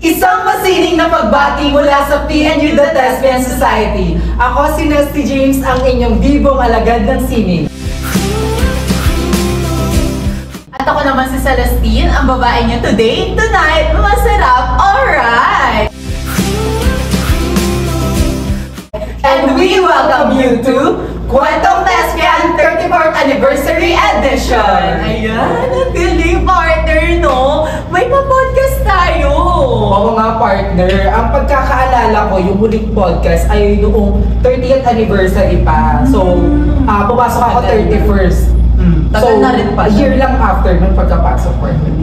Isang masining na pagbati mula sa PNU The Thespian Society. Ako si Nesty James, ang inyong bibong alagad ng sining. At ako naman si Celestine, ang babae niyo today, tonight, masarap, alright! And we welcome you to Kwentong Thespian 34th Anniversary Edition! Ayan, ang galing partner, no? May pa-podcast tayo! Oo nga partner, ang pagkakaalala ko, yung huling podcast ay noong 30th anniversary pa. So, pumasok ako 31st. Tagal na rin pa a year lang after nung pagkapasok partner.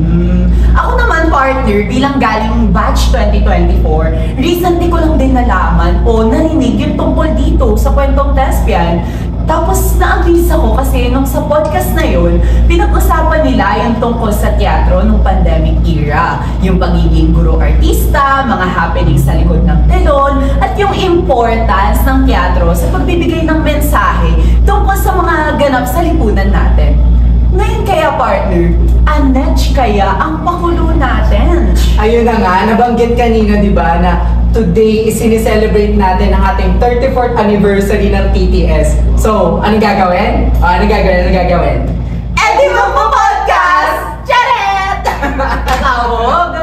Ako naman partner, bilang galing batch 2024, recently ko lang din nalaman o narinig yung tungkol dito sa Kwentong Thespian. Tapos na-amaze ako kasi nung sa podcast na yun, pinag-usapan nila yung tungkol sa teatro nung pandemic era. Yung pagiging guro-artista, mga happenings sa likod ng telon, at yung importance ng teatro sa pagbibigay ng mensahe tungkol sa mga ganap sa lipunan natin. Ngayon kaya partner, Annette kaya ang pakulo natin. Ayun na nga, nabanggit kanina di ba na today is sineselebrate natin ang ating 34th anniversary ng TTS. So, anong gagawin? Anong gagawin? Di magpo-podcast! Charet! Tawag!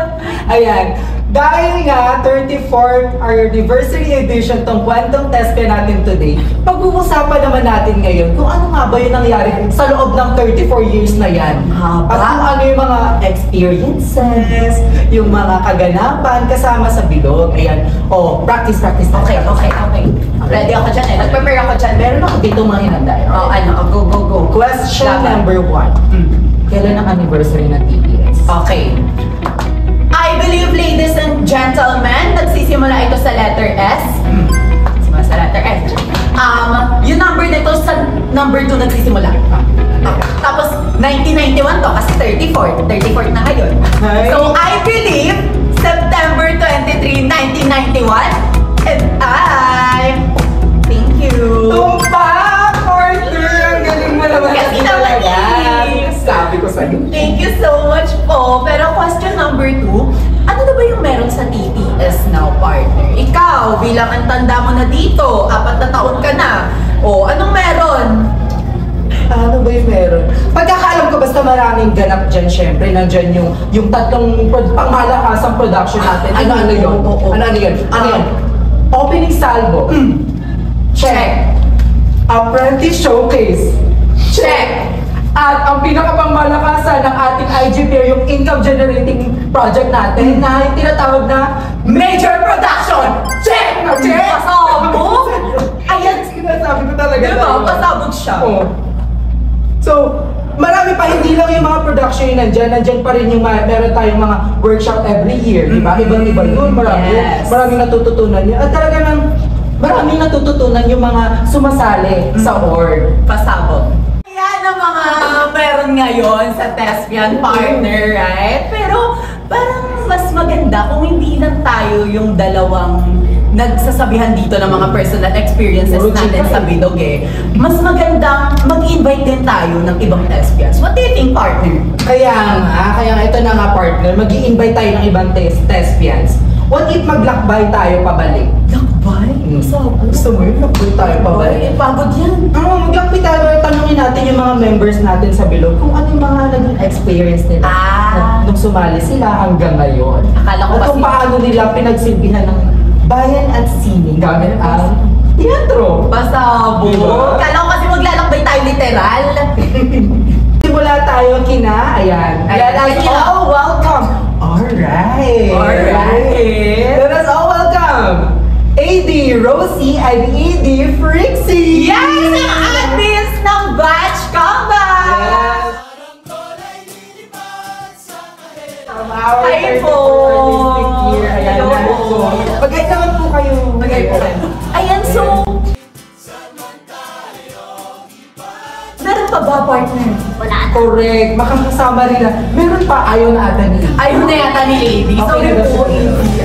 Ayan. Dahil nga, 34th anniversary edition tong Kwentong Thespian natin today, pag-uusapan naman natin ngayon kung ano nga ba yung nangyari sa loob ng 34 years na yan. Haba. At kung ano yung mga experiences, yung mga kaganapan kasama sa bilog. Ayan. Practice. Okay. Ready ako dyan eh. Nag-prepare ako dyan. Meron ako dito mga hinanda. Go. Question number 1. Kailan ang anniversary ng TTS? Okay. I believe, ladies and gentlemen, nagsisimula ito sa letter S. Sa letter S. Yung number nito sa number 2 nagsisimula. Tapos, 1991 to kasi 34th na ngayon. Hi. So, I believe, September 23, 1991. And thank you. Tumpak! Partner! Ang galing mo naman. Kasi naman Sabi ko sa'yo. Thank you so much po. Pero question number 2, ano na ba yung meron sa TTS now, partner? Ikaw, bilang ang tanda mo na dito, 4 na taon ka na. Anong meron? Ano ba yung meron? Pagkakaalam ko basta maraming ganap dyan, syempre. Nandyan yung tatlong pangmalakasang production natin. Ano yun? Ano yun? Opening salvo. Check. Apprentice showcase. Check. At ang pinakapangmalakasan ng ating IGP, yung income generating project natin na yung tinatawag na Major production! Check! Pasabog! Ayan! Sinasabi ko talaga. Diba? Pasabog siya. So, marami pa, hindi lang yung mga production yung nandyan pa rin yung meron tayong mga workshop every year, di ba? Ibang-iba yun, maraming natututunan yun. At talaga nang maraming natututunan yung mga sumasali sa org. Pasabog. Yan ang mga meron ngayon sa Thespian partner, right? Pero parang mas maganda kung hindi lang tayo yung dalawang nagsasabihan dito ng mga personal experiences natin sa bilog eh. Mas magandang mag-invite din tayo ng ibang Thespians. What do you think, partner? Kaya nga ito na nga partner, mag-i-invite tayo ng ibang Thespians. What if maglakbay tayo pabalik? Lakbay? Gusto mo yun? Lakbay tayo pabalik? Pagod yan. Maglakbay tayo, tanungin natin yung mga members natin sa bilog kung ano yung mga naging experience nila nung sumali sila hanggang ngayon. Akala ko at kung paano nila pinagsilbihan ng bayan at sining gamit ang teatro. Pasabog. Diba? Akala ko kasi maglalakbay tayo literal. Simula tayo ayan. Let us all welcome. Alright. Let us all welcome AD Rosie and AD Frixie. Yes! Ang admins ng Batch Combat! Yes. From our Hi po! artistic year. Ayan Hello na. po. Mag-guide naman po kayo. Ayan, so... Meron pa ba, partner? Wala na. Correct. Makakasama rin na. Meron pa, ayaw na ata ni Ayaw na yata ni Lady. Sorry po.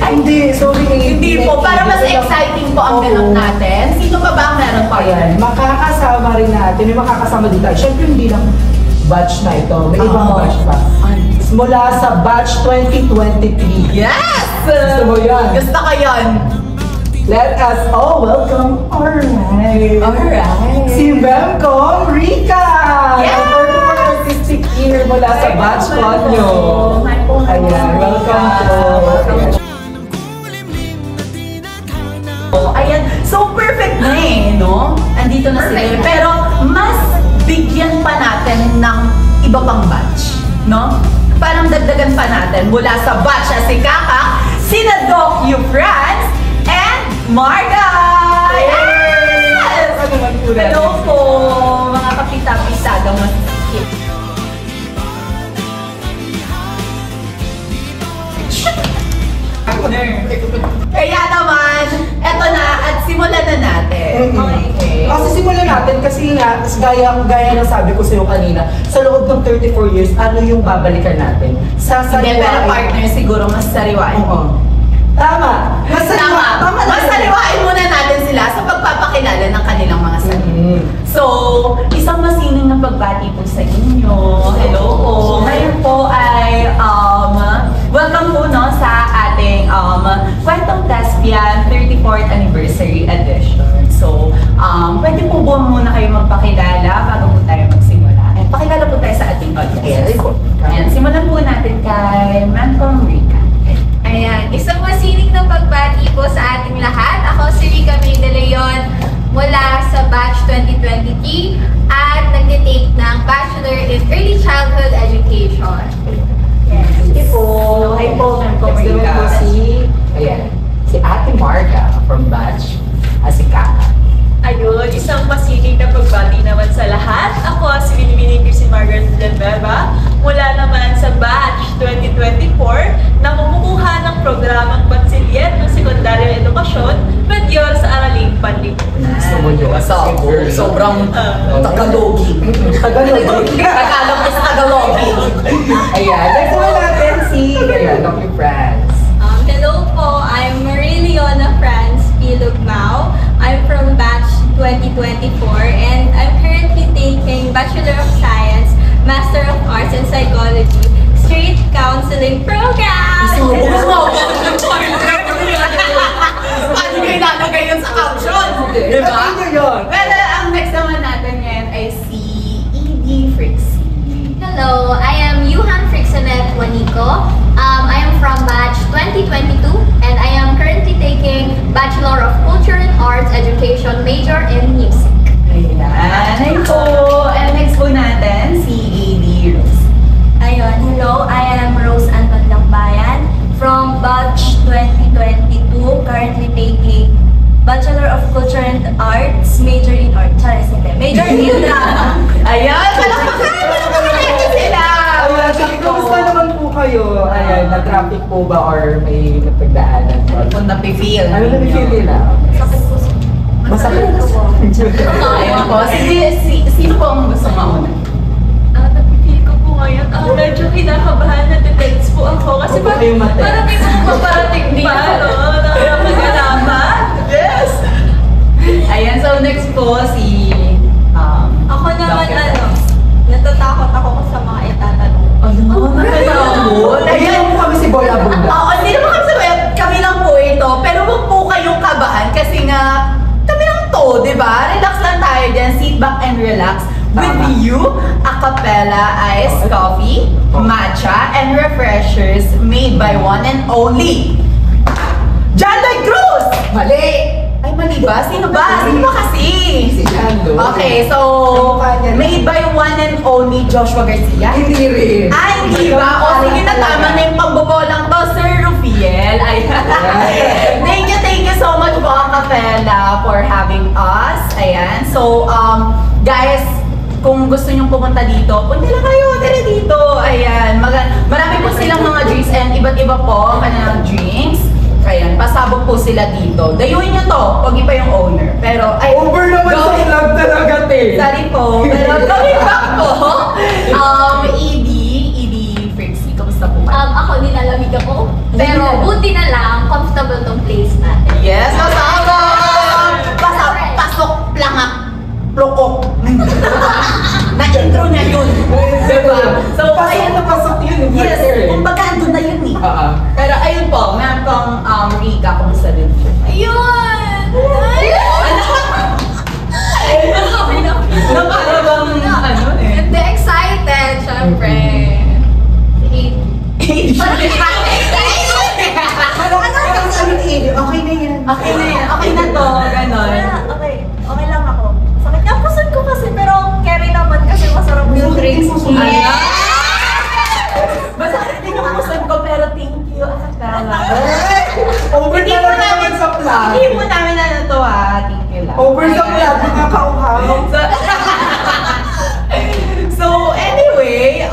Hindi, sorry. Hindi po. Para mas exciting po ang ganap natin. Sino pa ba ang meron pa Ayan, makakasama rin natin. May makakasama din tayo. Siyempre, hindi lang batch na ito. May ibang batch pa. Mula sa batch 2023. Yes! Gusto mo yan? Gusto ko yan. Let us all welcome, alright, si Memcom Rica! Yeah! Ang for artistic year mula sa batch pod nyo. Ayan, welcome po. Ayan, so perfect na eh, no? Andito na sila. Pero mas bigyan pa natin ng iba pang batch, no? Parang dagdagan pa natin mula sa batch na si Kaka, sina Doc Yu Franz, and Marga! Yes! Hello po, mga kapita-pitagang masikip. Kaya naman, eto na at simulan na natin. Okay. Kasi simulan natin kasi nga, gaya ng sabi ko sa'yo kanina, sa loob ng 34 years, ano yung babalikan natin? Hindi, pero partner siguro mas sariwain. Oo. Tama. Tama. Mas sariwain muna natin sila sa pagpapakilala ng kanilang mga sarili. So, isang masining na pagbati po sa inyo. Hello po. Ngayon po ay welcome po no sa ating Kwentong Thespian 34th Anniversary Edition. So, pwede po ba muna kayo magpakilala bago po tayo magsimula? And pakilala po tayo sa ating audience. Ayan, simulan po natin kay Memcom Rica. Ayan, isang masining na pagbati po sa ating lahat. Ako si Rica May De Leon mula sa batch 2023 at nag-take ng Bachelor in Early Childhood Education. Yes. Sige po. Hi po, Memcom Next naman Rica. po si Ate Marga from batch, si Kaka. Ayun, isang masining na pagbati naman sa lahat. Ako si Binibini si Margaret Villanueva mula naman sa batch 2024 na kumukuha ng programang Pansilyen ng Sekundaryong Edukasyon, Medyor sa Araling Panlipunan. Gusto mo yun? Sobrang Tagalogi. Tagalog. Tagalog is Tagalogi. Ayan, next naman natin si Dr. Franz. Hello po, I'm Marie Leona Franz P. Lugmao. I'm from batch 2024 and I'm currently taking Bachelor of Science, Master of Arts in Psychology, Street Counseling Program! Paano kayo nalagay yun sa caption? Diba? Ano yun? Pero ang next naman natin ngayon ay si E.D. Frixie. Hello, I am Yuhan Frixanet Juanico. I am from batch 2022 and I am currently taking Bachelor of Culture and Arts Education major in music. Ayan. Hi po. And next po natin, si A.D. Rose. Ayun, hello, I am Rose Anton Lakbayan from batch 2022, currently taking Bachelor of Culture and Arts, major in art. Sorry, major in drama. Ayan, palakpakan sila. Ayan, sige, kamusta naman po kayo? Ayan, na-traffic po ba or may napagdaanan? Kung napifeel. Ano na feel nila? Sakit po sa... Masakit po. Ayun po. Sino po ang gusto mauna? Napipili ko po ngayon. Medyo kinakabahan na tense po ako kasi Huwag kayong mate. parang may mga paparating pa, no? Na mag-alaman. Yes! Ayan, so next po si... Ako naman, Dr. natatakot ako sa mga itatanong. Nakakatawa. Ayan po kami si Boy Abunda. Oo, hindi naman kami sabihin, kami lang po ito. Pero huwag po kayong kabahan kasi nga, kami lang to, di ba? Relax lang tayo dyan. Sit back and relax. With Tama. you, a cappella iced coffee, matcha, and refreshers made by one and only John Lloyd Cruz! Mali! Ay, mali ba? Sino ba? Sino ba kasi? Si John Lloyd. Okay, so, Kamukha niya. made by one and only Joshua Garcia. Hindi rin. Ay, hindi ba? O, sige na, tama na yung pangbobolang to, Sir Rufiel. Ayan. Thank you so much po, Capella, for having us. Ayan. So, guys, kung gusto nyong pumunta dito, punta lang kayo, tara dito. Ayan. Marami po silang mga drinks and iba't iba po ang kanilang drinks. Ayan, pasabog po sila dito. Dayuin nyo to, pag iba yung owner. Pero, ay, Over naman sa going- vlog talaga, te. Sorry po, pero going back po, ED Frixie, kamusta po kayo? Ako, nilalamig ako. Pero buti na lang, comfortable tong place natin. Yes, kasama! Pasok, plangak, plokok. Na-intro niya yun. Diba? So, Pasok ayun na pasok yun. Yes, kumbaga, doon na yun eh. Oo. Pero ayun po, Memcom kamusta din po? Ayun! Na para bang ano eh? Hindi, excited, syempre. Okay na yan. Okay na yan, okay na to, ganon. Okay lang ako. Sakit nga puson ko kasi, pero carry naman kasi masarap yung drinks. Basta hindi ko puson ko, pero thank you. Over na lang naman sa plan. Hindi po namin na to thank you lang. Over sa plan, nakakauhaw. So anyway,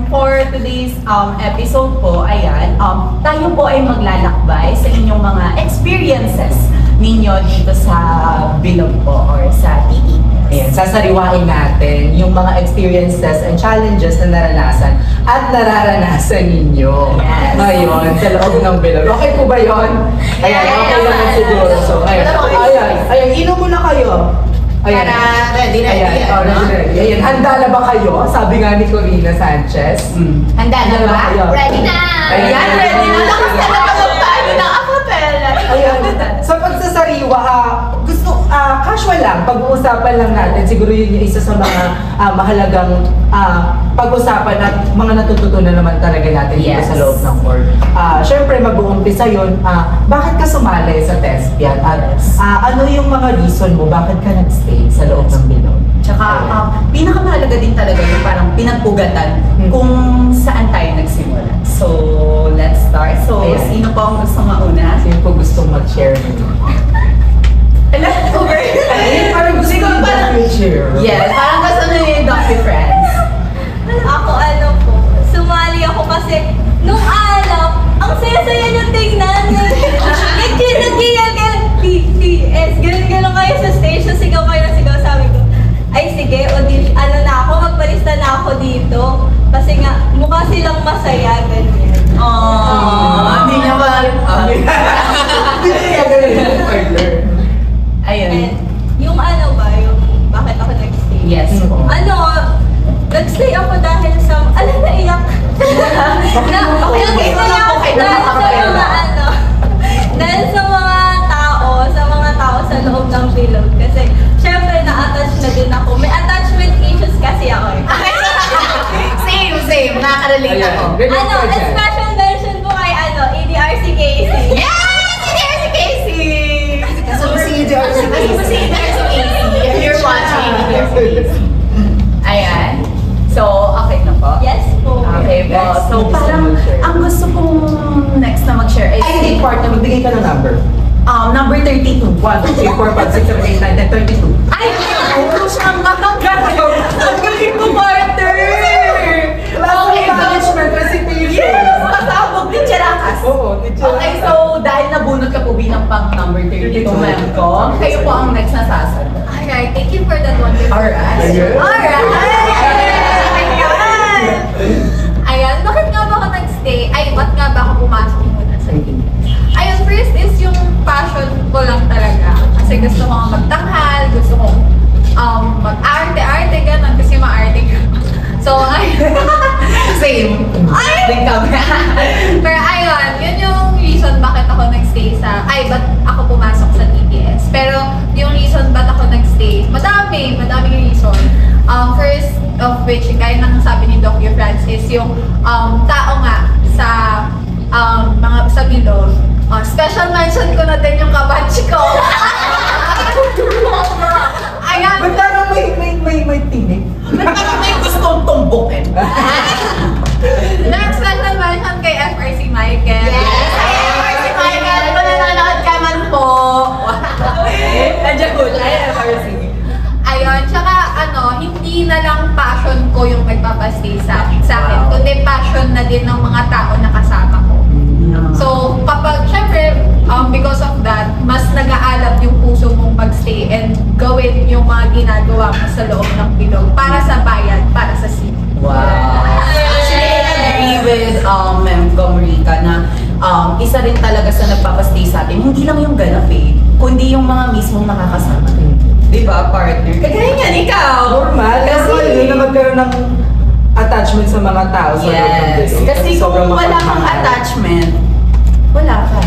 for today's episode po, ayan, tayo po ay maglalakbay sa inyong mga experiences ninyo dito sa Bilog po or sa TV. Ayan, sasariwain natin yung mga experiences and challenges na naranasan at nararanasan ninyo Yes. ngayon sa loob ng Bilog. Okay po ba yun? Ayan, okay naman siguro. So, ayan, inom muna kayo. Ayan. ready Ayan, ready. Ayan, handa na ba kayo? Sabi nga ni Corina Sanchez. Handa na ba? kayo? Ready na! Ayan, ready na. Lakas na natawag tayo ng acapella. Ayan, sa pagsasariwa, casual lang, pag-uusapan lang natin, siguro yun yung isa sa mga mahalagang pag-usapan at mga natututunan naman talaga natin dito Yes. sa loob ng court. Siyempre, mag-uumpisa yun, bakit ka sumali sa TESPIAN? At ano yung mga reason mo, bakit ka nag-stay sa loob ng Bilog? Tsaka, pinakamahalaga din talaga yung parang pinagpugatan kung saan tayo nagsimula. So, let's start. So, Ayan. sino po ang gusto mauna? Sino po gustong mag-share nito? Let's over. Parang gusto Siguro ko parang, mag-share. yes, parang gusto na yung Dr. Friends. Ako ano po, sumali ako kasi nung alam, ang saya-saya niyo tingnan. Nagkiyan kayo, BTS, ganun kayo sa stage, so sigaw kayo na sigaw, sabi ko, ay sige, audition, ano na ako, magpalista na ako dito. Kasi nga, mukha silang masaya, ganyan. Hindi niya ba? Hindi niya ganun yung partner. Ayun. And yung ano ba, yung bakit ako nag-stay? Yes po. Ano, nag-stay ako dahil sa, naiyak. Okay, wala po kayo Dahil sa nakakapela. mga ano, dahil sa mga tao sa loob ng Bilog. Kasi, syempre, na-attach na din ako. May attachment issues kasi ako eh. Same. Nakaka-relate Ayan, ako. ganyan Ano, ka dyan. special mention po kay ADRC Casey. Yes! Si Casey! So, si EDRC If you're watching, ayan. So, okay na po? Yes po. Okay po. Next, So, gusto parang mo mag-share? ang gusto kong next na mag-share is Ay, hindi, partner. Magbigay ka ng number. number 32. 1, 2, 3, 4, 5, 6, 7, 8, 9, 10, 32. Ay! Ano siyang matanggal? Ang galing ko, partner! Okay, management recitation. yes! Pasabog ni Cherakas. Oo, teacher. Okay, so dahil nabunot ka po bilang pang number 32, ma'am ko, kayo po ang next na sasagot. Alright, thank you for that wonderful. Alright. Ayun. Alright! Ayan, bakit nga ba ako nag-stay? Ay, ba't nga ba ako pumasok muna sa Ayun, first is yung passion ko lang talaga. Kasi gusto ko magtanghal, gusto ko mag-arte-arte, gano'n. Kasi maarte ka. So, Same. Ay! Din kami. Pero ayun, yun yung reason bakit ako nag-stay sa, ba't ako pumasok sa TPS. Pero yung reason ba't ako nag-stay, madaming reason. First of which, gaya ng sabi ni Doc Francis, yung tao nga sa mga sa Bilog. Special mention ko na din yung kabatch ko. Ayan. Ba't parang may tinig? Parang may gustong tumbukin. Next special mention kay FRC Michael. Yes! FRC Michael, Kung nanonood ka man po. Nandiyan po tayo, FRC. Ayun, tsaka hindi na lang passion ko yung nagpapastay sa akin, Wow. kundi passion na din ng mga tao na kasama ko. So, kapag, syempre, because of that, mas nag-aalab yung puso mong magstay and gawin yung mga ginagawa mo sa loob ng Bilog para sa bayan, para sa city. Wow. Actually, I agree with Ma'am Gomrica na isa rin talaga sa nagpapastay sa atin, hindi lang yung ganap kundi yung mga mismong nakakasama. Di ba, partner? Kagaya niyan, ikaw! Normal. Kasi yun na magkaroon ng attachment sa mga tao sa loob ng Yes. Bilog. Kasi kung Sobrang wala kang mapagmahal. attachment, wala ka.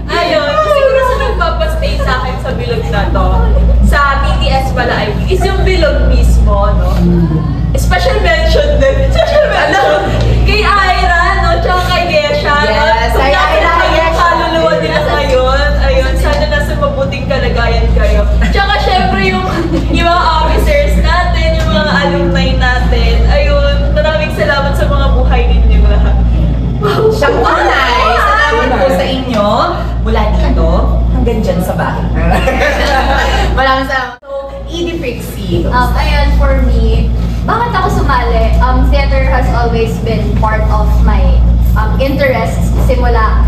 Ayun, siguro sa nagpapastay sa akin sa bilog na to, sa TTS pala I think, is yung bilog mismo, no? Special mention din. Special mention. Kay Ira, no? Tsaka kay Gesha. Yes, no? kay Kung Ira, nasa Gesha. kaluluwa nila ngayon, ayun, sana nasa mabuting kalagayan kayo. Tsaka syempre yung mga officers natin, yung mga alumni natin, ayun, maraming salamat sa mga buhay ninyo lahat. Siyangkunay, salamat po sa inyo. Mula dito, hanggang dyan sa bahay. Maraming salamat. So, Edie Frixie. Ayun, for me, bakit ako sumali? Theater has always been part of my interests simula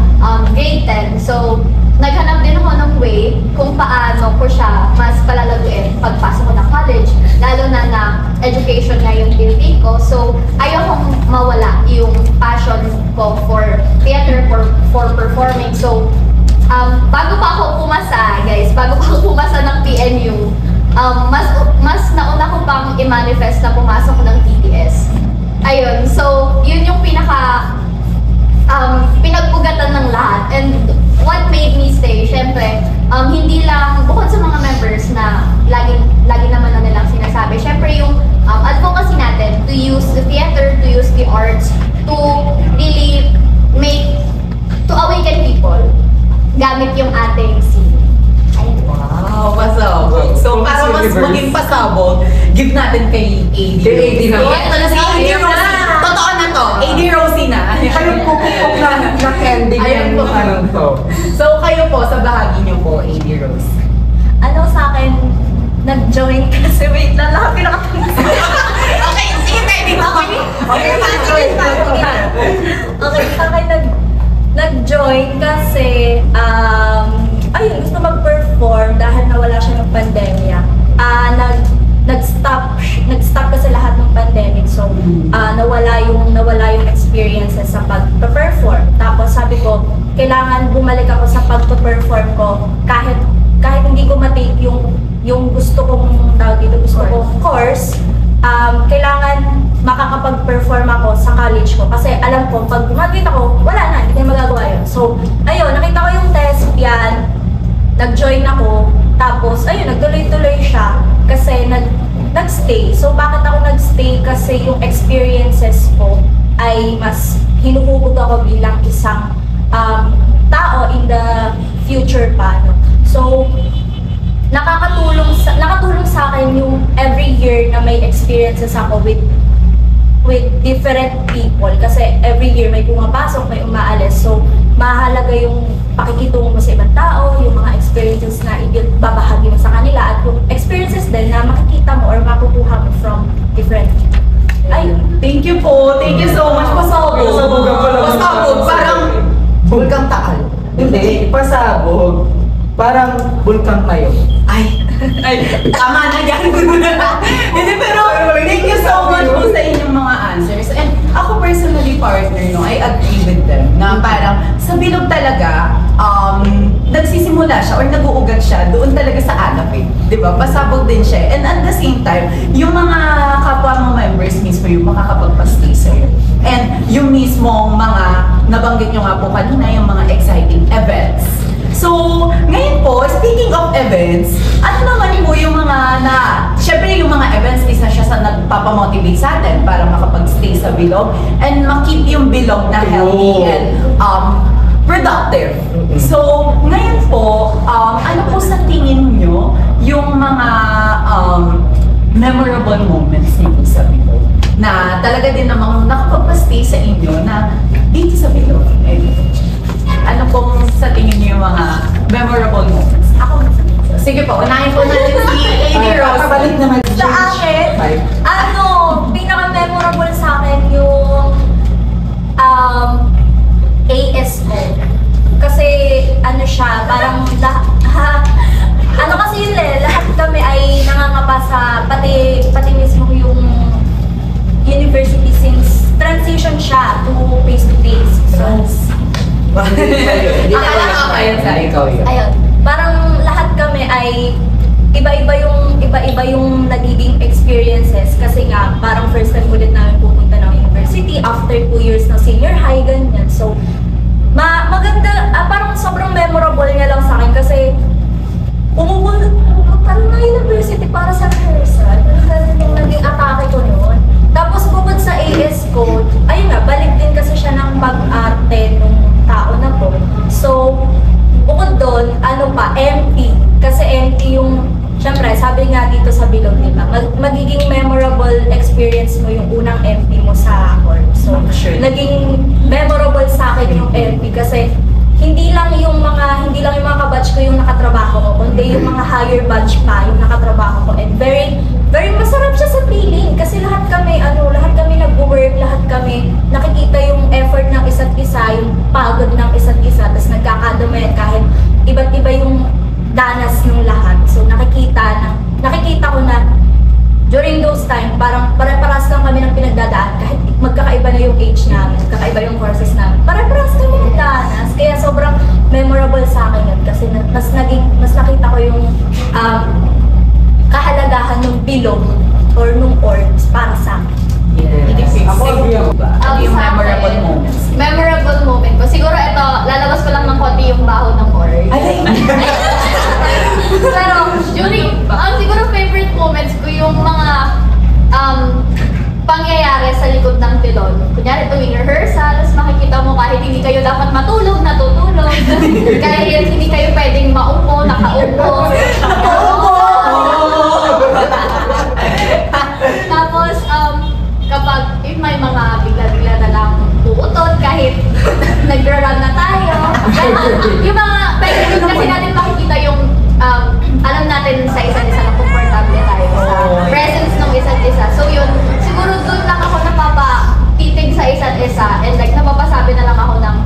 grade 10. So, naghanap din ako ng way kung paano ko siya mas palalaguin pagpasok ko ng college, lalo na education na yung tinitake ko. So, ayokong mawala yung passion ko for theater, for performing. So, bago pa ako pumasa, guys, bago pa ako pumasa ng PNU, mas nauna ko pang i-manifest na pumasok ng TTS. Ayun, so, yun yung pinagpugatan ng lahat. And what made me stay, syempre, hindi lang, bukod sa mga members na lagi naman na nilang sinasabi, syempre yung advocacy natin to use the theater, to use the arts, to really to awaken people gamit yung ating scene. Ayun. Wow, pasabog. So, para mas maging pasabog, give natin kay AD. Kay AD na. Ito na si AD Rosie. Totoo na to. AD Rosie na. Kayo po na ending Ayun po. ng ano to. So, kayo po, sa bahagi niyo po, AD Rose. Ano sa akin, nag-join kasi wait lang lahat Okay, sige, pwede mo. Okay, sa akin nag-join kasi ayun, gusto mag-perform dahil nawala siya ng pandemya. Nag-stop kasi lahat ng pandemic. So, nawala yung experiences sa pag-perform. Tapos sabi ko, kailangan bumalik ako sa pag-perform ko kahit hindi ko matake yung gusto kong course. Kailangan makakapag-perform ako sa college ko kasi alam ko pag graduate ako, wala na, hindi ko magagawa yun. So, ayun, nakita ko yung TESPIAN, nag-join ako, tapos ayun, nagtuloy-tuloy siya kasi nag-stay. So, bakit ako nag-stay? Kasi yung experiences ko ay mas hinuhubog ako bilang isang tao in the future pa. No? So, nakatulong sa akin yung every year na may experiences ako with different people kasi every year may pumapasok, may umaalis. So, mahalaga yung pakikitungo mo sa ibang tao, yung mga experiences na ibabahagi mo sa kanila at yung experiences din na makikita mo or makukuha mo from different people. Ayun. Thank you po. Thank you so much. Pasabog. Pasabog. Parang Bulkang Taal. Hindi, pasabog. Parang bulkang tayo. Ay, tama na yan. Hindi, pero thank you so much po sa inyong mga answers. And ako personally, partner, no, I agree with them na parang sa bilog talaga, nagsisimula siya or nag-uugat siya doon talaga sa alap eh. Diba? Pasabog din siya. And at the same time, yung mga kapwa mong members mismo yung makakapagpastay sa'yo. And yung mismong mga nabanggit nyo nga po kanina, yung mga exciting events. So, ngayon po, speaking of events, ano naman po yung mga syempre yung mga events, isa siya sa nagpapamotivate sa atin para makapag-stay sa bilog and makip yung bilog na healthy and productive. So, ngayon po, ano po sa tingin nyo yung mga memorable moments niyo sa bilog na talaga din namang nakapag-stay sa inyo na dito sa bilog? Ano pong sa tingin niyo yung mga memorable moments? Ako, sige po, unahin po natin si AD Rose. Kapabalik naman Sa akin, pinaka-memorable sa akin yung ASO. Kasi ano siya, parang ano kasi yun lahat kami ay nangangapa sa pati mismo yung university since transition siya to face-to-face. So, Akala ko kayo sa ikaw yun. ayun, parang lahat kami ay iba-iba yung nagiging experiences kasi nga parang first time ulit namin pupunta ng university after 2 years ng senior high, ganyan. So, ko, ayun nga, balik din kasi siya ng pag-arte nung tao na to. So, bukod doon, empty. Kasi empty yung, syempre, sabi nga dito sa Bilog, di ba? Magiging memorable experience mo yung unang MP mo sa court. So, naging memorable sa akin yung MP kasi hindi lang yung mga kabatch ko yung nakatrabaho ko, kundi yung mga higher batch pa yung nakatrabaho ko. And very masarap siya sa feeling kasi lahat kami nag-work, lahat kami nakikita yung effort ng isa't isa, yung pagod ng isa't isa, tapos nagkakadamayan kahit iba't iba yung danas ng lahat. So nakikita ko na during those time, parang pare-paras lang kami ng pinagdadaan kahit magkakaiba na yung age namin, magkakaiba yung courses namin. Pare-paras kami ng danas. Kaya sobrang memorable sa akin yun kasi mas nakita ko yung kahalagahan ng bilog or nung orgs para sa akin. Yes. Ako agree ako ba? Ano yung Sa memorable akin, moments? Memorable moment ko. Siguro ito, lalabas ko lang ng konti yung baho ng org. Pero siguro favorite moments ko yung mga pangyayari sa likod ng pilon. Kunyari tuwing rehearsals, makikita mo kahit hindi kayo dapat matulog, natutulog. Kahit hindi kayo pwedeng maupo, nakaupo. Tapos, kapag may mga bigla-bigla na lang uutot kahit nagra-run na tayo. Yung mga kasi natin makikita yung alam natin sa isa't isa na comfortable tayo sa presence ng isa't isa. So yun, siguro doon lang ako napapatitig sa isa't isa and like napapasabi na lang ako ng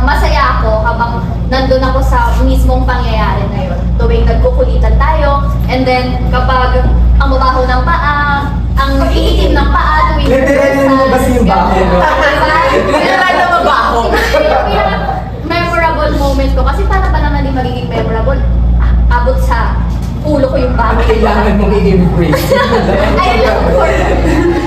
masaya ako habang nandun ako sa mismong pangyayari na yun. Tuwing nagkukulitan tayo and then kapag ang mabaho ng paa, ang iitim ng paa tuwing Literal mo ba yung baho? Literal na mabaho. Yung memorable moment ko kasi paano ba naman din magiging memorable? Abot sa ulo ko yung baho. Kailangan mong i-embrace. Ayun lang for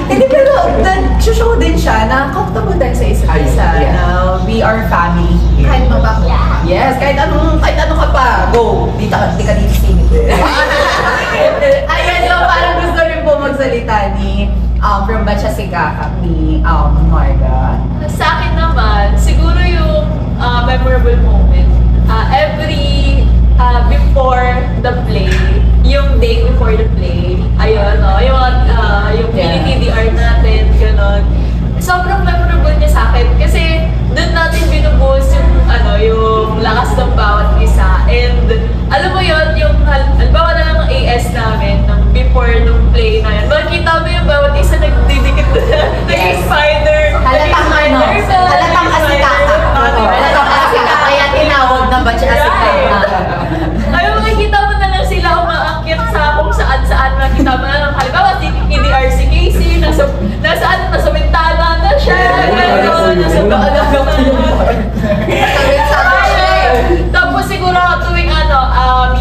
Hindi, pero nag-show din siya na comfortable din sa isa't isa. Ayun, yeah. Na we are family here. kahit mabaho. Yes, kahit ano ka pa, go. Di ka dito singit. Ayan, so parang gusto rin po magsalita ni from Batchasika ni Marga. Sa akin naman, siguro yung memorable moment, before the play, yung day before the play, ayun, no, yung PDTDR natin, gano'n. Sobrang memorable niya sa akin kasi doon natin binubuhos yung lakas ng bawat isa. And alam mo yun, yung halimbawa na lang ang AS namin, before nung play na yun, makikita mo yung bawat isa nagdidikit na, naging spider. Halatang asikaka. Halatang asikaka, kaya tinawag na Batchasika. Ay, makikita mo na lang sila umaakyat sa kung saan-saan. Makikita mo na lang, halimbawa, si EDRC Casey, nasa bintana na siya, gano'n, nasa baalaga na naman. Tapos siguro tuwing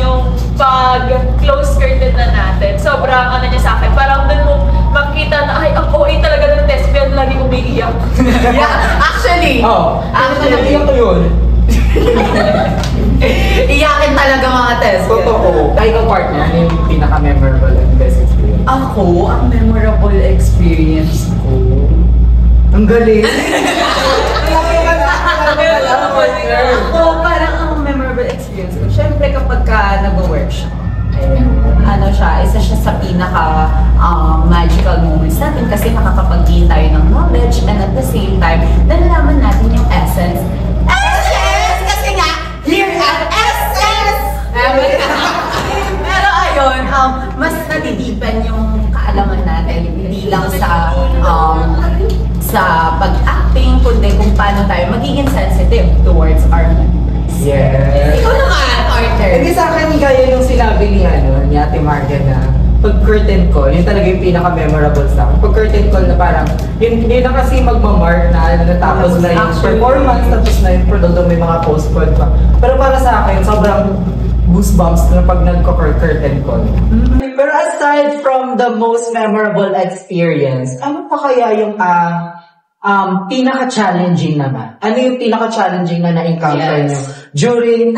yung pag-close curtain na natin, sobrang niya sa akin, parang dun mo makita na, ay, ang OA talaga ng thespian, lagi umiiyak. Yeah, actually. Actually, ko yun. Iyakin talaga mga test. Totoo. Tayo ng partner, ano yung pinaka-memorable and best experience? Ako, ang memorable experience ko. Ang galing! Ako, parang ang memorable experience ko. Siyempre kapag ka nag-workshop, isa siya sa pinaka magical moments natin kasi nakakapag-gain tayo ng knowledge and at the same time, nalalaman natin yung essence. Kasi nga, here at Essence! Pero ayun, mas nadidipan yung kaalaman natin, hindi lang sa pag-acting, kundi kung paano tayo magiging sensitive towards our memories. Yes. Ikaw naman, Arthur. Hindi sa akin gaya yung sinabi ni Ate Marga na pag curtain call, yun talaga yung pinaka-memorable sa akin. Pag curtain call na parang, yun na kasi magmamark na natapos na yung performance, tapos na yung product, may mga post-call pa. Pero para sa akin, sobrang goosebumps na pag nagko-curtain call. Pero aside from the most memorable experience, ano pa kaya yung pinaka-challenging naman? Ano yung pinaka-challenging na na-encounter nyo during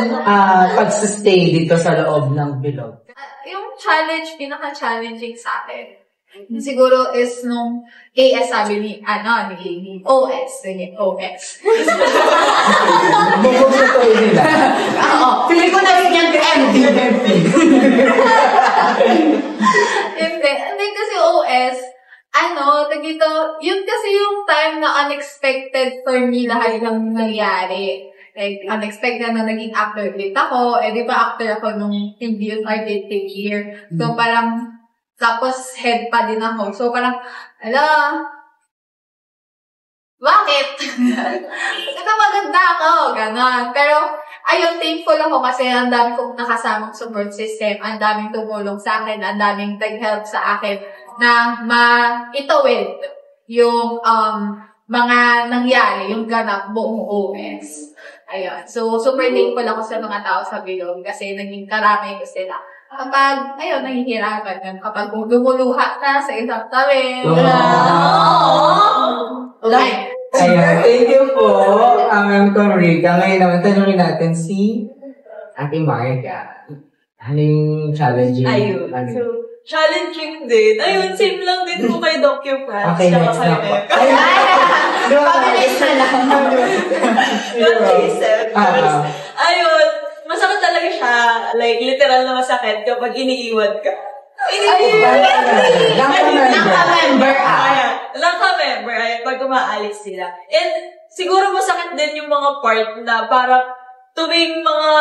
pag-stay dito sa loob ng Bilog? Yung challenge, pinaka-challenging sa akin, Siguro is nung AS sabi ni OS. Bukod sa to nila. Oo. Pili ko na rin yung MD. Hindi kasi OS, dito, yun kasi yung time na unexpected for me lahat ng nangyari. Like, unexpected na naging actor ulit ako. Di ba actor ako nung hindi yung artistic year. So, parang, tapos head pa din ako. So, parang, bakit? Ito maganda ako, gano'n. Pero, ayun, thankful ako kasi ang dami kong nakasamang support system, ang daming tumulong sa akin, ang daming nag-help sa akin na maitawid yung mga nangyari, yung ganap buong OS. Ayun. So, super thankful ako sa mga tao sa Bilog kasi naging karami ko sila. Kapag, nahihirapan yan. Kapag dumuluha na sa isang tabi. Okay. Ayan, thank you po, Ma'am Conrica. Ngayon naman, tanungin natin si Ate Marga. Ano yung challenging? Ayun. So, challenging din. Ayun, same lang din po kay DocuFans. Okay, next na po. Pabilis na lang. Ayun, masakit talaga siya. Like, literal na masakit kapag iniiwan ka. Lang ka-member. Ayun, pag umaalis sila. And, siguro masakit din yung mga part na parang tuwing mga,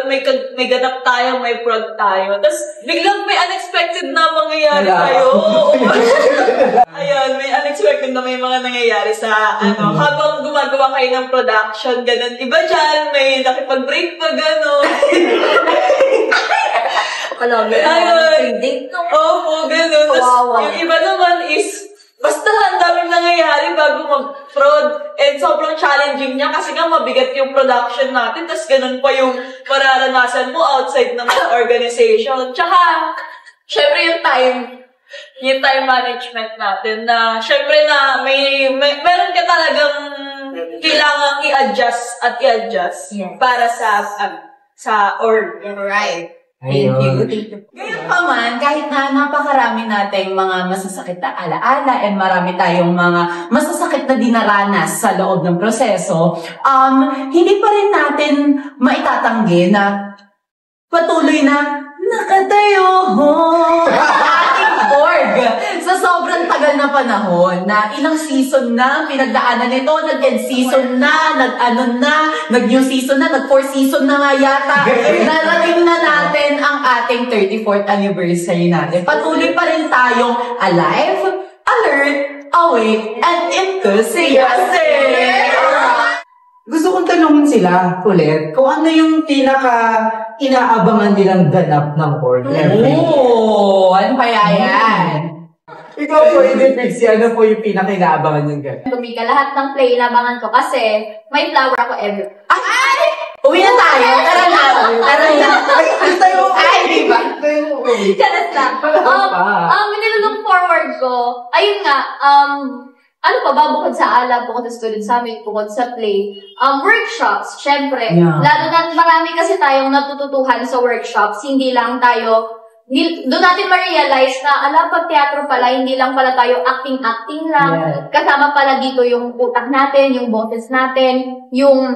may ganap tayo, may prod tayo. Tapos, biglang may unexpected na mangyayari tayo. Ayun, may unexpected na may mga nangyayari sa, habang gumagawa kayo ng production, ganun. Iba dyan, may nakipag-break pa, gano'n. Ayun. Opo, gano'n. Tapos, yung iba naman is, basta ang daming nangyayari bago mag-prod. And sobrang challenging niya kasi nga mabigat yung production natin. Tapos ganun pa yung mararanasan mo outside ng organization. Tsaka, syempre yung time management natin na syempre na meron ka talagang kailangang i-adjust para sa org. Right. Thank you. Ngayon pa man, kahit na napakarami nating mga masasakit na alaala and marami tayong mga masasakit na dinaranas sa loob ng proseso, hindi pa rin natin maitatanggi na patuloy na nakatayo ating org sa sobrang tagal na panahon na ilang season na pinagdaanan nito, nag-end season na, nag-new season na, nag-4 season na nga yata. Narating na natin ang ating 34th anniversary natin. Patuloy pa rin tayong alive, alert, awake, and enthusiastic! Gusto kong tanungin sila ulit kung ano yung inaabangan nilang ganap ng org. Ano kaya yan? Ikaw po, Pixie, ano po yung inaabangan yung ganap? Tumika lahat ng play inabangan ko kasi may flower ako every. Uwi na tayo! Tara na! Di ba? Kalat lang. Nilook forward ko, ayun nga, bukod sa ALA, bukod sa student summit, bukod sa play, workshops, syempre. Yeah. Lalo na marami kasi tayong natututuhan sa workshops, hindi lang tayo, doon natin ma-realize na, pag teatro pala, hindi lang pala tayo acting lang. Yeah. Kasama pala dito yung utak natin, yung boses natin, yung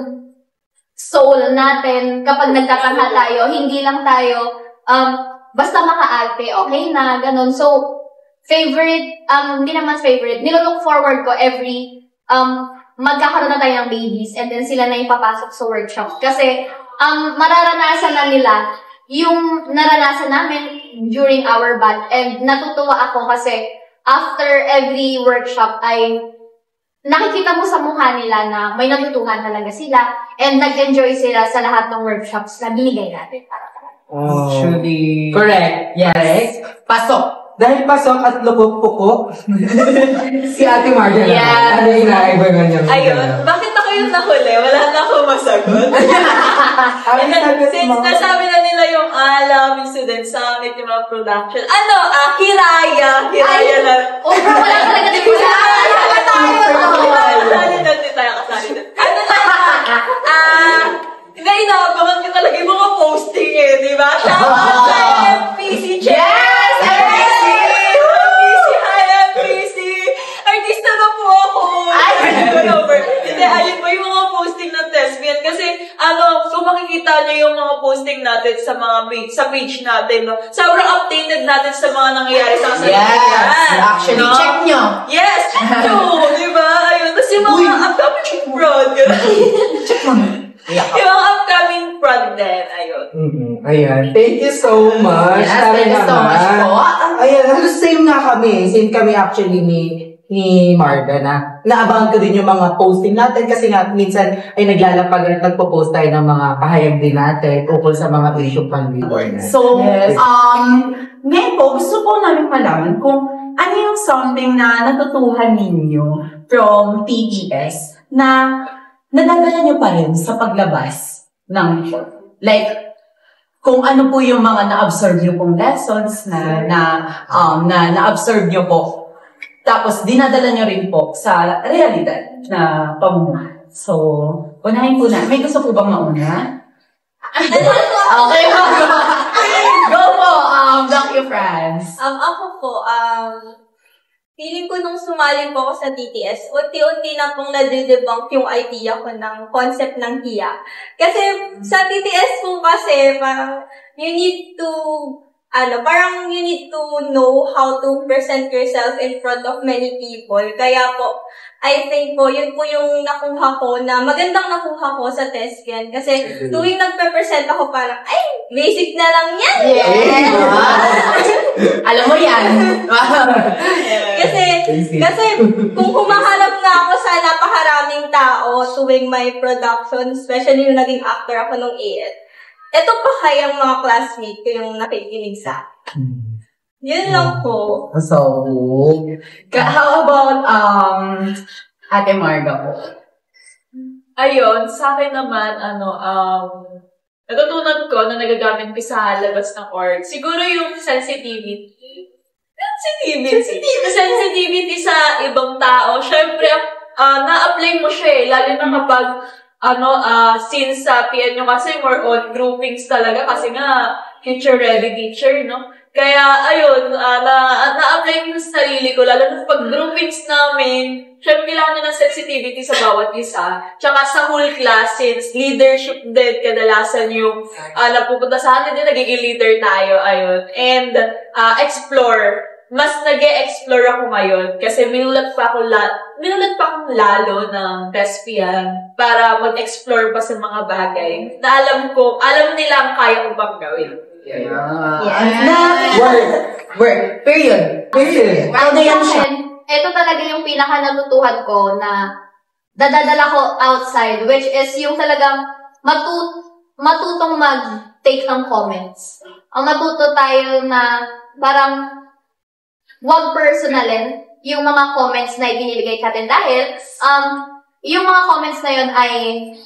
soul natin. Kapag nagtatangha tayo, hindi lang tayo, basta maka-arte, okay na, ganun. So, hindi naman favorite, nilolook forward ko every, magkakaroon na tayo ng babies and then sila na ipapasok sa workshop. Kasi, mararanasan na nila yung naranasan namin during our batch. And natutuwa ako kasi after every workshop ay nakikita mo sa mukha nila na may natutuhan talaga sila and nag-enjoy sila sa lahat ng workshops na binigay natin para talaga. Actually. Correct. Yes. Correct. Pasok. Dahil pasok at lukok-pukok, si Ate Marga na. Yeah. Ano yung inaibangan niya? Ayun, bakit ako yung nahuli? Wala na akong masagot. Since nasabi na nila yung ALA, yung student summit, yung mga production. Hiraya na. Wala talaga din ko Kasali natin tayo. Inaabangan ko talaga yung mga posting di ba? Shoutout sa MPC Chat! Yes! MPC! yun. Kasi, kung makikita nyo yung mga posting natin sa page natin, no? Sobrang updated natin sa mga nangyayari sa kasalimutan. Yes! Actually, check nyo! Yes! Check nyo! Diba? Ayun. Tapos yung mga upcoming prod. Check mo. Yung mga upcoming prod din. Ayun. Ayan. Thank you so much. Yes, thank you so much po. Ayan, halos same nga kami. Same kami actually ni Marga na naabangan ko din yung mga posting natin kasi nga minsan ay naglalapag at nagpo-post tayo ng mga pahayag din natin ukol sa mga issue pan-reborn. So, ngayon po, gusto po namin malaman kung ano yung something na natutuhan ninyo from TTS na nadadala nyo pa rin sa paglabas ng show. Like, kung ano po yung mga na-absorb nyo pong lessons na na-absorb nyo po. Tapos, dinadala nyo rin po sa realidad na pamumuhay. So, unahin po na. May gusto po bang mauna? Okay, go po, Docu France. Ako po, feeling ko nung sumali po ako sa TTS, unti-unti na pong nadidebunk yung idea ko ng concept ng hiya. Kasi sa TTS po kasi, parang you need to know how to present yourself in front of many people. Kaya po, I think po, yun po yung nakuha ko na magandang nakuha ko sa test yan. Kasi tuwing nagpe-present ako parang, ay, basic na lang yan. Yes! Alam mo yan. Kasi kung humaharap nga ako sa napakaraming tao tuwing may production, especially yung naging actor ako nung AET, ito pa kayang mga classmate ko yung nakikinig sa akin. Yun lang po. So, How about, Ate Marga po? Ayun, sa akin naman, natutunan ko na nagagamit ko sa labas ng org. Siguro yung sensitivity sa ibang tao. Siyempre, na-apply mo siya eh. Lalo na kapag, since sa PN nyo kasi more on groupings talaga kasi nga, future-ready teacher, no? Kaya, ayun, na-apply ko sa sarili ko, lalo na pag groupings namin, syempre kailangan na ng sensitivity sa bawat isa. Tsaka sa whole class, since leadership din, kadalasan yung napupunta sa atin din, nagiging leader tayo, ayun. And, explore. Mas nag-e-explore ako ngayon kasi minulat pa akong lalo ng TESPIAN para mag-explore pa sa mga bagay na alam nilang kaya ko bang gawin. Work. Period. Well, sa akin, ito talaga yung pinaka natutuhan ko na dadadala ko outside, which is yung talagang matutong mag-take ng comments. Ang matuto tayo na parang wag personalin yung mga comments na ibinibigay natin dahil yung mga comments na yun ay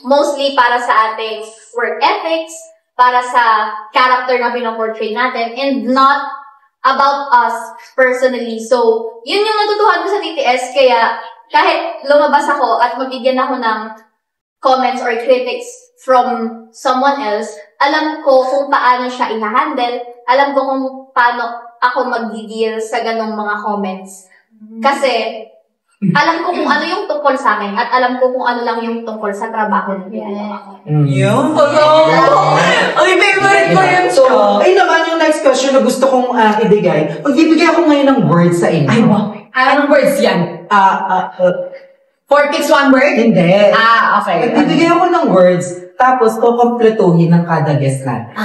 mostly para sa ating work ethics, para sa character na pinoportray natin, and not about us personally. So, yun yung natutuhan ko sa TTS, kaya kahit lumabas ako at magbigyan ako ng comments or critics from someone else, alam ko kung paano siya i-handle, alam ko kung paano ako mag-deal sa ganong mga comments. Kasi, alam ko kung ano yung tungkol sa akin at alam ko kung ano lang yung tungkol sa trabaho niya. Yung ay, favorite ko yun so, ay naman yung next question na gusto kong ibigay. Magbibigay ako ngayon ng words sa inyo. Ay, wow. Anong words yan? 4 picks, 1 word? Hindi. Okay. Magbibigay ako ng words, tapos kukompletuhin ng kada guest natin.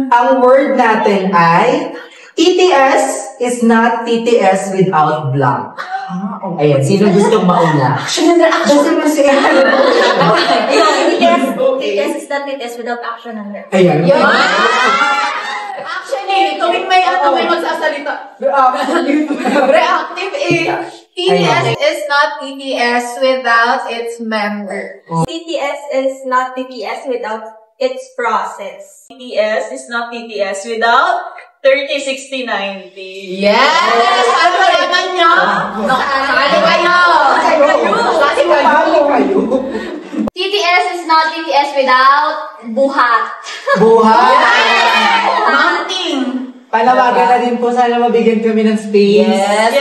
Ang word natin ay TTS is not TTS without blank. Ayan, sino gustong mauna? Action and reaction. TTS is not TTS without action and reaction. Ayan. Actually, tuwing may magsasalita. Reactive eh. TTS is not TTS without its member. TTS is not TTS without its process. TTS is not TTS without 30, 60, 90. Yes! Ano naman nyo? Ano kayo? TTS is not TTS without buhat. Buhay! Mounting! Panawagan na din po, sana mabigyan kami ng space. Yes!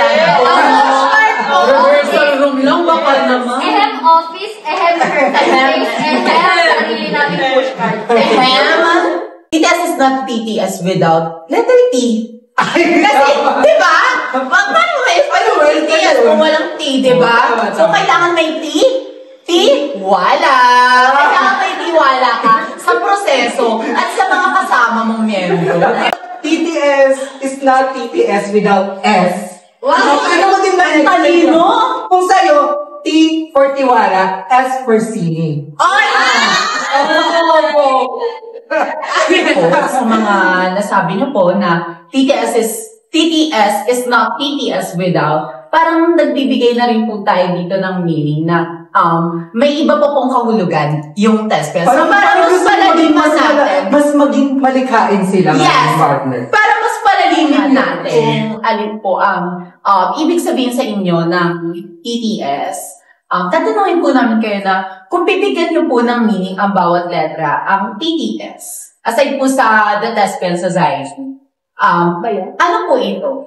Reversal room lang, bakal naman. Ehem office, ehem TTS is not TTS without letter T. Ay, Kasi, di ba? Paano may TTS kung walang T, di ba? So, kailangan may T? T? Wala. Kailangan may T, wala ka sa proseso at sa mga kasama mong miyembro. TTS is not TTS without S. Wow! Ano mo din ba? Talino? Kung sa'yo, T for tiwala, S for singing. Ay! Sa mga nasabi niyo po na TTS is not TTS without, parang nagbibigay na rin po tayo dito ng meaning na may iba pa pong kahulugan yung test test. So, para mas palaliman natin. Mas maging malikhain sila Yes! ng partner. Para mas palalimin natin kung alin po ang ibig sabihin sa inyo ng TTS. Tatanungin po namin kayo na kung bibigyan niyo po ng meaning ang bawat letra, ang TTS, aside po sa The Thespian Society, ano po ito?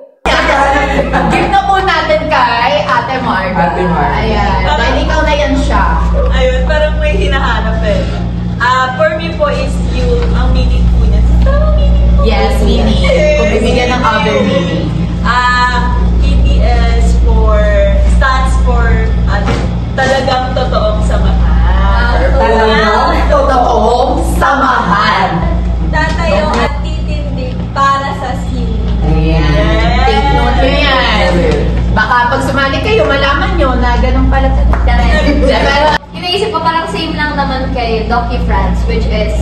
Give na po natin kay Ate Marga. Ate Marga. Ayan. Dahil ikaw na yan siya. Ayun, parang may hinahanap eh. For me po is ang meaning po niya. Tamang meaning po. Yes, meaning. Kung bibigyan ng other meaning. TTS stands for talagang totoong samahan. Talagang totoong samahan. Tatayo at titindig para sa sino. Ayan. Take note nyo yan. Baka pag sumali kayo, malaman nyo na ganun pala. Pero, Inaisip ko parang same lang naman kay Docu France, which is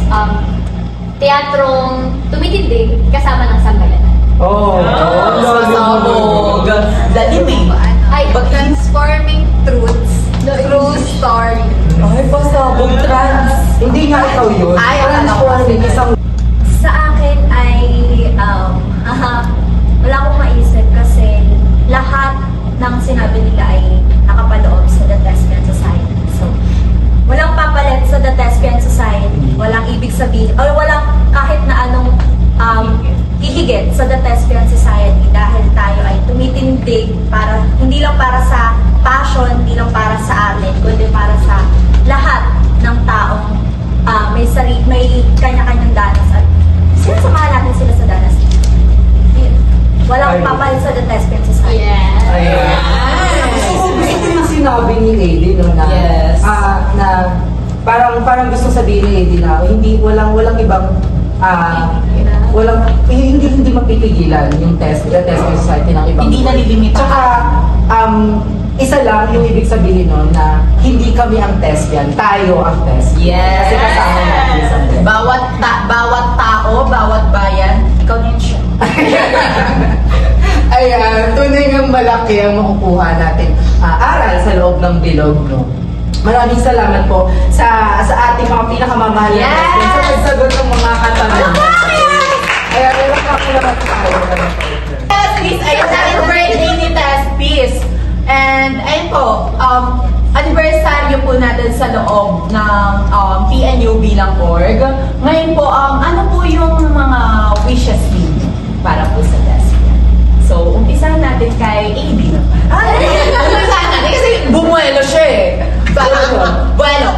teatrong tumitindig kasama ng sambayanan. sasabog. Dalimig. Ay, transforming truths through story. Ay, pasabog trans. Hindi nga ikaw yun. Ay, akala ko kasi. Isang Sa akin ay wala akong maisip kasi lahat ng sinabi nila ay nakapaloob sa The Thespian Society. So, walang papalit sa The Thespian Society. Walang ibig sabihin, or walang kahit na anong hihigit sa The Thespian Society dahil tayo ay tumitindig para, hindi lang para sa passion, hindi lang para sa atin, kundi para sa lahat ng taong may kanya-kanyang danas at sinasamahan natin sila sa danas. Walang papalit sa The Thespian Society. Yeah. Ayan. Gusto ko yung sinabi ni Aiden, no, na, Yes. na parang gusto sabihin ni Aiden na walang ibang hindi mapipigilan yung The Thespian Society ng ibang. Hindi nalilimitahan. Tsaka isa lang yung ibig sabihin nun na hindi kami ang thespian, tayo ang thespian. Yes. Kasi kasama natin sa thespian. Bawat tao, bawat bayan, ikaw din siya. Ayan, tunay ng malaki ang makukuha natin aral sa loob ng bilog, no? Maraming salamat po sa ating mga pinakamamahal na Yes! thespian sa pagsagot ng mga katanungan. Ayan, meron ka po naman tayo. Yes, please, ayun na yung birthday ni Tespis. And ayun po, anniversaryo po natin sa loob ng PNU bilang org. Ngayon po, ano po yung mga wishes ninyo para po sa Thespian? So, umpisahan natin kay AB naman. Umpisahan natin kasi bumuelo siya eh. Buelo.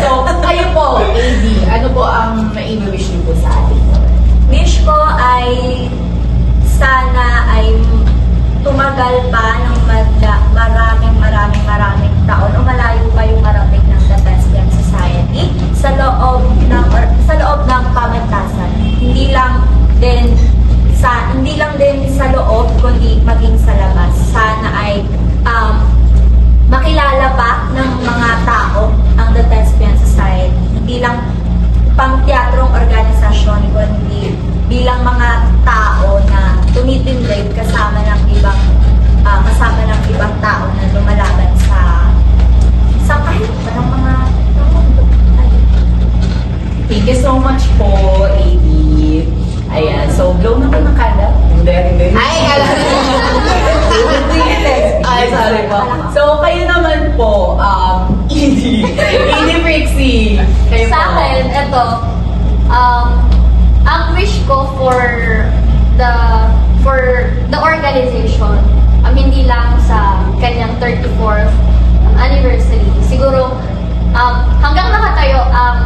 So, kayo po, AB, ano po ang mai-wish niyo po sa atin? Wish ko ay sana ay tumagal pa ng maraming taon o malayo pa yung marating ng The Thespian Society sa loob ng pamantasan. Hindi lang din sa loob kundi maging sa labas. Sana ay makilala pa ng mga tao ang The Thespian Society. Hindi lang pang teatrong organisasyon kundi bilang mga tao na tumitindig kasama ng ibang tao na lumalaban sa kahirapan ng mga mundo. Thank you so much po, AB. Ayan, so blow na po ng kada. Hindi. Ay, ay, sorry po. So, kayo naman po, Edie Brixie. Kayo Sa po. akin, ito, ang wish ko for the organization, hindi lang sa kanyang 34th anniversary. Siguro, hanggang nakatayo ang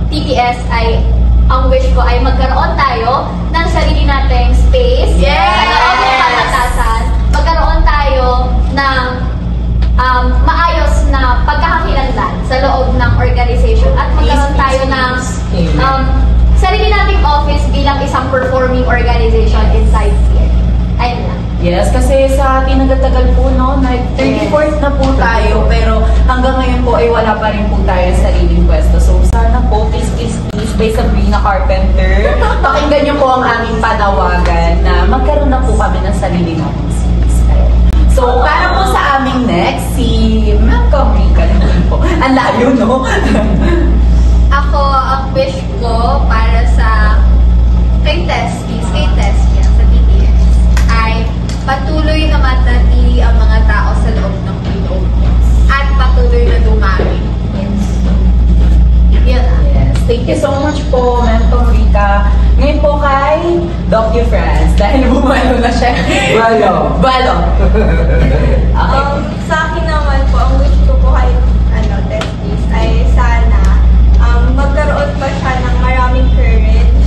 TTS ay ang ko ay magkaroon tayo ng sarili nating space. Yes! Sa loob ng pamantasan. Magkaroon tayo ng maayos na pagkakakilanlan sa loob ng organization at magkaroon tayo ng sarili nating office bilang isang performing organization inside here. Ayun lang. Yes, kasi sa tinagatagal po, no, 34th na po tayo, pero hanggang ngayon po ay wala pa rin po tayo sa sariling pwesto. So sana po, please by Sabrina Carpenter, pakinggan niyo po ang aming panawagan na magkaroon na po kami ng sarili nating space. So, para po sa aming next, si Ma'am Kamrika naman po. Ang layo, no? Ako, ang wish ko para sa kay Testies sa TTS, ay patuloy na matatili ang mga tao sa loob ng POS at patuloy na dumami. Yes. Yan. Yes. Thank you so much po, Ma'am Kamrika. Ngayon po kay DocuFrance, dahil bumalo na siya. Balo. Okay. Sa akin naman po, ang wish ko po kay Testis ay sana magkaroon pa siya ng maraming courage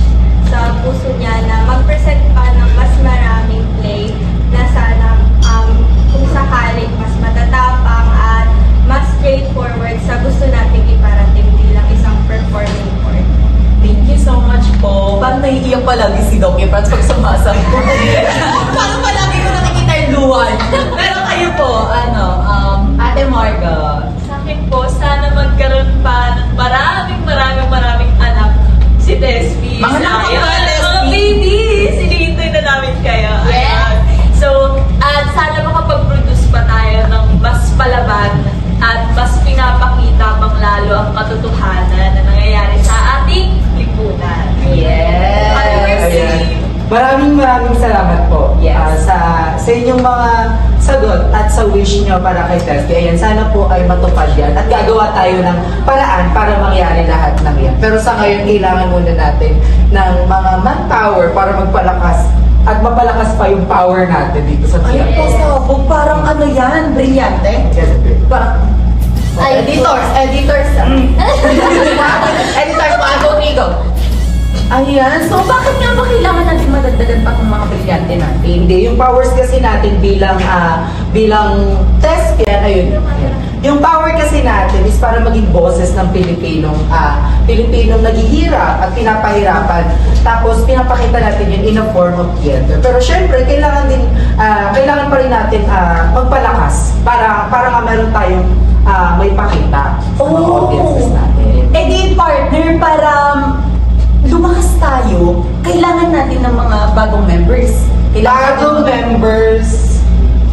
sa puso niya na mag-present pa ng mas maraming play na sana kung sakaling mas matatapang at mas straightforward sa gusto nating iparating bilang isang performing court. Thank you so much po. Parang naiiyak palagi si DocuFrance pag sumasagot. Parang palagi ko nakikita yung luwan. Pero kayo po, Ate Marga. Sa akin po, sana magkaroon pa ng maraming anak si Tespi. Mga anak ko ba, Tespi? Mga babies! Sinihintay na namin kayo. Yes. Ayan. So, at sana makapag-produce pa tayo ng mas palaban at mas pinapakita pang lalo ang katotohanan na nangyayari sa ating lipunan. Yes. Ayan. Maraming salamat po Yes. sa inyong mga sagot at sa wish nyo para kay Testy. Ayan, sana po ay matupad yan at gagawa tayo ng paraan para mangyari lahat ng yan. Pero sa ngayon, kailangan muna natin ng mga manpower para magpalakas at mapalakas pa yung power natin dito sa Ayun po, sabog. Parang yan, brilyante. Parang, editors. Editors, go. Ayan. So, bakit nga ba kailangan natin madagdagan pa ng mga brilyante natin? Hindi, yung powers kasi natin bilang thespian, ayun. Yung power kasi natin is para maging boses ng Pilipinong naghihirap at pinapahirapan. Tapos pinapakita natin yun in a form of theater. Pero syempre, kailangan pa rin natin magpalakas para nga meron tayong may pakita sa mga audiences natin. Eh di, partner, para lumakas tayo, kailangan natin ng mga bagong members. Bagong members.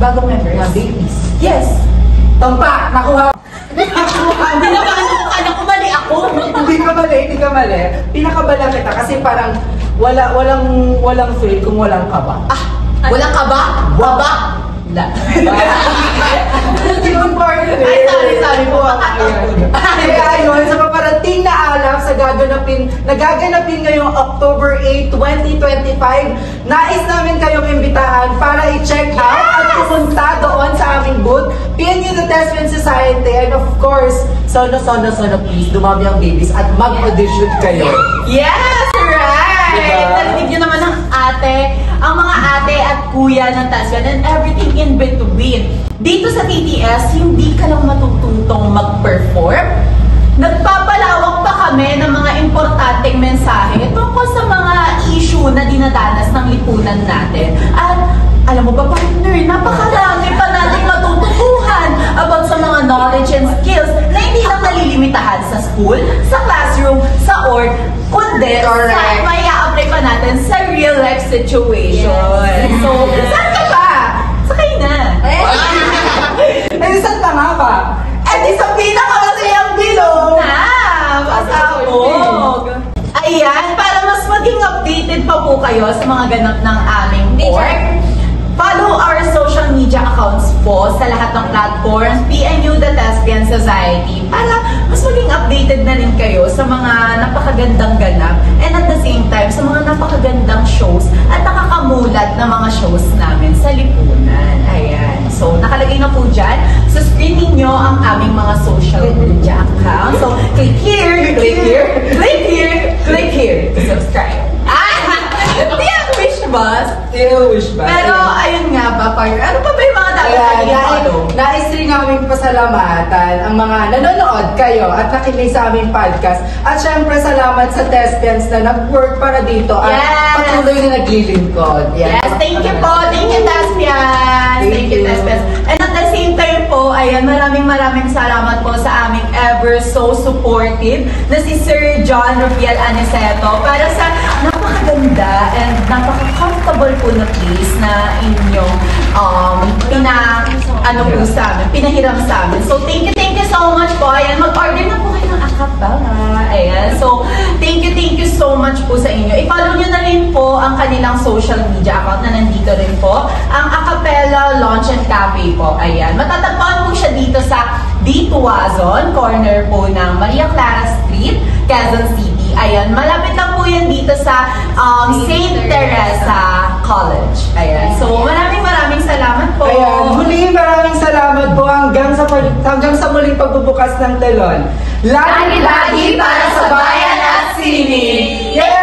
Mga babies. Yes. Tampak! Nakuha! Hindi na kumali ako. Hindi ka mali. Pinakabala kita kasi parang walang feel kung walang kaba. Walang kaba? Waba? Yung partner. Ay, sorry po. Kaya ayun, sa paparating na alak sa nagaganapin ngayong October 8, 2025, nais namin kayong imbitahan para i-check out at pumunta doon sa aming booth, PNU The Thespian Society, and of course, sono please, dumami ang babies at mag-audition kayo. Yes! Right! Diba? Narinig nyo naman ang mga ate at kuya ng Thespian and everything in between. Dito sa TTS, hindi ka lang matututong mag-perform. Nagpapalawak pa kami ng mga importanteng mensahe tungkol sa mga issue na dinadanas ng lipunan natin. At alam mo ba, partner, napakarami pa natin matututuhan about sa mga knowledge and skills na hindi lang nalilimitahan sa school, sa classroom, sa org, kundi may i-apply pa natin sa real life situation. Yes. So, saan ka ba? Sakay na. Saan ka nga ba? Di sa pinakamasayang bilog pasabog. Ayan, para mas maging updated pa po kayo sa mga ganap ng aming org, follow our social media accounts po sa lahat ng platforms, PNU The Thespian Society, para mas maging updated na rin kayo sa mga napakagandang ganap and at the same time, sa mga napakagandang shows at nakakamulat na mga shows namin sa lipunan. Ayan. So, nakalagay na po dyan. So, screen ninyo ang aming mga social media accounts. So, click here to subscribe. Inuwish ba? Pero ayun nga ba, partner, ano pa ba yung mga dapat natin i-follow? Nais rin namin pasalamatan ang mga nanonood kayo at nakinig sa aming podcast. At syempre, salamat sa Thespians na nag-work para dito at Yes! patuloy na naglilingkod. Yan. Yes, thank you po. Thank you, Thespians. Thank you, Thespians. And at the same time po, ayan, maraming salamat po sa aming ever so supportive na si Sir John Rufiel Aniceto para sa napakaganda and napaka-comfortable po na place na inyong pinahiram sa amin. So, thank you so much po. Ayan, mag-order na po kayo ng acapella. Ayan. So, thank you so much po sa inyo. I-follow nyo na rin po ang kanilang social media account na nandito rin po. Ang Acapella Launch and Cafe po. Ayan. Matatagpuan po siya dito sa D. Tuazon, corner po ng Maria Clara Street, Quezon City. Ayan. Malapit lang po yan dito sa St. Teresa College. Ayan. So, maraming salamat po. Ayan, muli maraming salamat po hanggang sa muling pagbubukas ng telon. Lagi-lagi para sa bayan at sining! Yay!